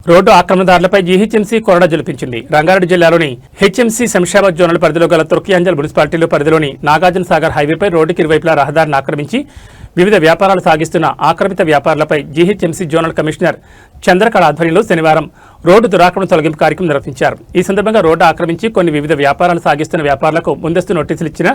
Road ఆక్రమణదారులపై GHMC కొరడా జలిపించింది. రంగారెడ్డి జిల్లాలోని HMC Shamshabad zonal పరిధిలో గల తుర్కియాంజల్ మున్సిపాలిటీలో పరిధిలోని నాగార్జున సాగర్ హైవేపై రోడ్డుకి ఇరువైపులా రహదారిని ఆక్రమించి వివిధ వ్యాపారాలు సాగిస్తున్న ఆక్రమిత వ్యాపారులపై జీహెచ్ఎంసీ జోనల్ కమిషనర్ చంద్రకళ ఆధ్వర్యంలో శనివారం రోడ్డు దురాక్రమణ తొలగింపు కార్యక్రమం నిర్వహించారు. ఈ సందర్భంగా రోడ్డు ఆక్రమించి కొన్ని వివిధ వ్యాపారాలు సాగిస్తున్న వ్యాపారులకు ముందస్తు నోటీసులు ఇచ్చిన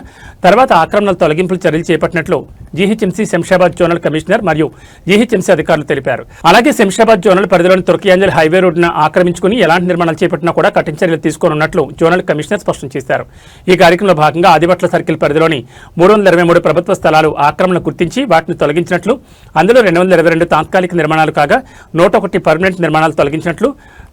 తర్వాత ఆక్రమణల తొలగింపులు చర్యలు చేపట్టినట్లు జీహెచ్ఎంసీ శంషాబాద్ జోనల్ కమిషనర్ మరియు జీహెచ్ఎంసీ అధికారులు తెలిపారు. అలాగే శంషాబాద్ జోనల్ పరిధిలోని తుర్కియాంజల్ హైవే రోడ్డును ఆక్రమించుకుని ఎలాంటి నిర్మాణాలు చేపట్టినా కూడా కఠిన చర్యలు తీసుకోనున్నట్లు జోనల్ కమిషనర్ స్పష్టం చేశారు. ఈ కార్యక్రమంలో భాగంగా ఆదిబట్ల సర్కిల్ పరిధిలోని 323 ప్రభుత్వ స్థలాలు ఆక్రమణ గుర్తించి వాటిని తొలగించినట్లు, అందులో 222 తాత్కాలిక నిర్మాణాలు కాగా 101 పర్మనెంట్ నిర్మాణాలు తొలగించినట్లు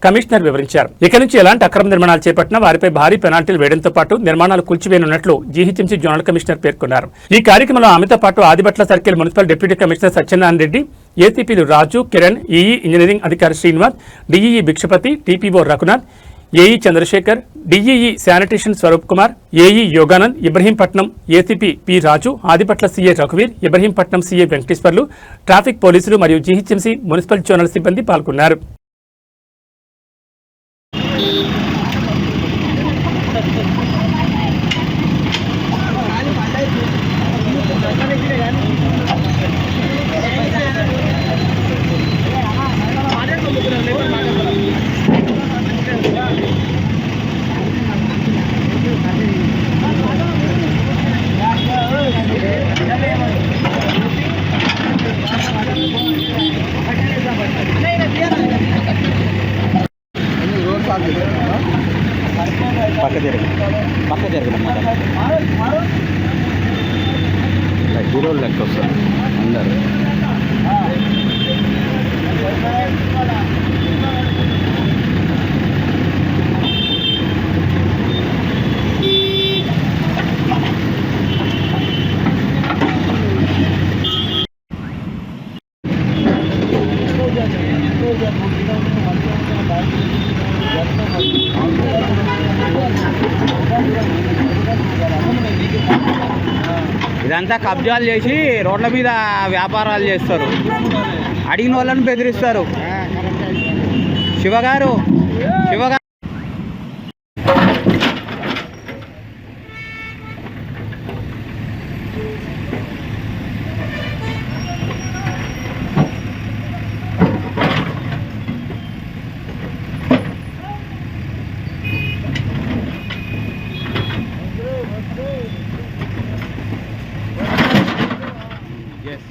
కమిషనర్ వివరించారు. ఇక నుంచి ఎలాంటి అక్రమ నిర్మాణాలు చేపట్టినా వారిపై భారీ పెనాల్టీలు వేయడంతో పాటు నిర్మాణాలు కూల్చివేయనున్నట్లు జీహెచ్ఎంసీ జోనల్ కమిషనర్ పేర్కొన్నారు. ఈ కార్యక్రమంలో ఆమెతో పాటు Adibatla circle municipal deputy commissioner Satyanarayana Reddy, ఏసీపీలు రాజు, కిరణ్, ఈఈ ఇంజనీరింగ్ అధికారి Srinivas, DEE Bhikshapathi, TPO Raghunath, AE Chandrashekar, DEE sanitation Swaroop Kumar, AE Yoganand, Ibrahimpatnam ACP P Raju, Adibatla CA రఘువీర్, ఇబ్రహీంపట్నం సీఏ వెంకటేశ్వర్లు, ట్రాఫిక్ పోలీసులు మరియు జీహెచ్ఎంసీ మున్సిపల్ జోనల్ సిబ్బంది పాల్గొన్నారు. పక్క జరగదన్నమాట. హీరోలు లెక్క వస్తారు అందరు. ఇదంతా కబ్జాలు చేసి రోడ్ల మీద వ్యాపారాలు చేస్తారు, అడిగిన వాళ్ళని బెదిరిస్తారు. శివగారు Yes.